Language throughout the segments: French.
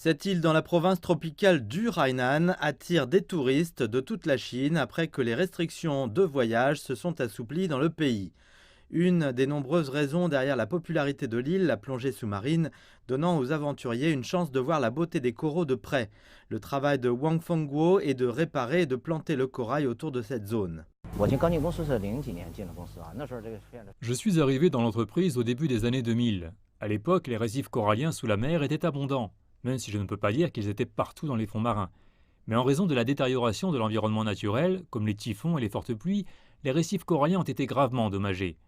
Cette île dans la province tropicale du Hainan attire des touristes de toute la Chine après que les restrictions de voyage se sont assouplies dans le pays. Une des nombreuses raisons derrière la popularité de l'île, la plongée sous-marine, donnant aux aventuriers une chance de voir la beauté des coraux de près. Le travail de Wang Fengguo est de réparer et de planter le corail autour de cette zone. Je suis arrivé dans l'entreprise au début des années 2000. À l'époque, les récifs coralliens sous la mer étaient abondants, même si je ne peux pas dire qu'ils étaient partout dans les fonds marins. Mais en raison de la détérioration de l'environnement naturel, comme les typhons et les fortes pluies, les récifs coralliens ont été gravement endommagés.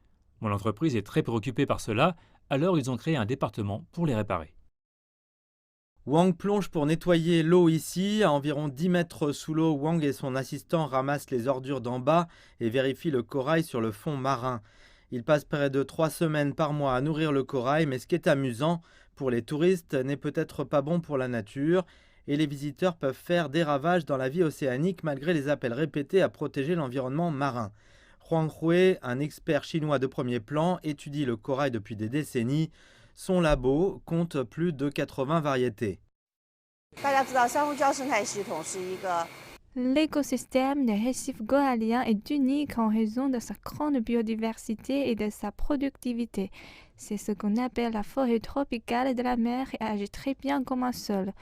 Mon entreprise est très préoccupée par cela, alors ils ont créé un département pour les réparer. Wang plonge pour nettoyer l'eau ici. À environ 10 mètres sous l'eau, Wang et son assistant ramassent les ordures d'en bas et vérifient le corail sur le fond marin. Il passe près de 3 semaines par mois à nourrir le corail, mais ce qui est amusant pour les touristes n'est peut-être pas bon pour la nature et les visiteurs peuvent faire des ravages dans la vie océanique malgré les appels répétés à protéger l'environnement marin. Huang Hui, un expert chinois de premier plan, étudie le corail depuis des décennies. Son labo compte plus de 80 variétés. L'écosystème des récifs coralliens est unique en raison de sa grande biodiversité et de sa productivité. C'est ce qu'on appelle la forêt tropicale de la mer et agit très bien comme un sol.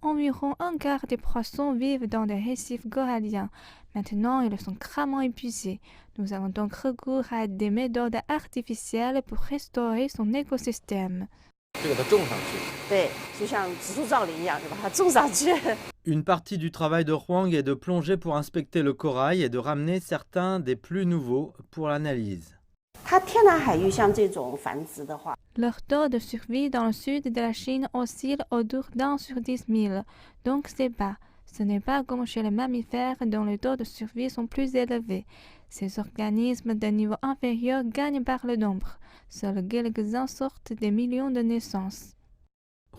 Environ un quart des poissons vivent dans des récifs coralliens. Maintenant, ils sont gravement épuisés. Nous avons donc recours à des méthodes artificielles pour restaurer son écosystème. Une partie du travail de Huang est de plonger pour inspecter le corail et de ramener certains des plus nouveaux pour l'analyse. Leur taux de survie dans le sud de la Chine oscille autour d'1 sur 10 000, donc c'est bas. Ce n'est pas comme chez les mammifères dont les taux de survie sont plus élevés. Ces organismes de niveau inférieur gagnent par le nombre. Seuls quelques-uns sortent des millions de naissances.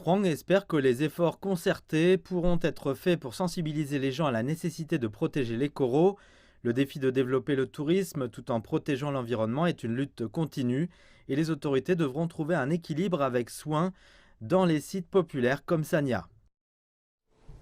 Huang espère que les efforts concertés pourront être faits pour sensibiliser les gens à la nécessité de protéger les coraux. Le défi de développer le tourisme tout en protégeant l'environnement est une lutte continue et les autorités devront trouver un équilibre avec soin dans les sites populaires comme Sanya.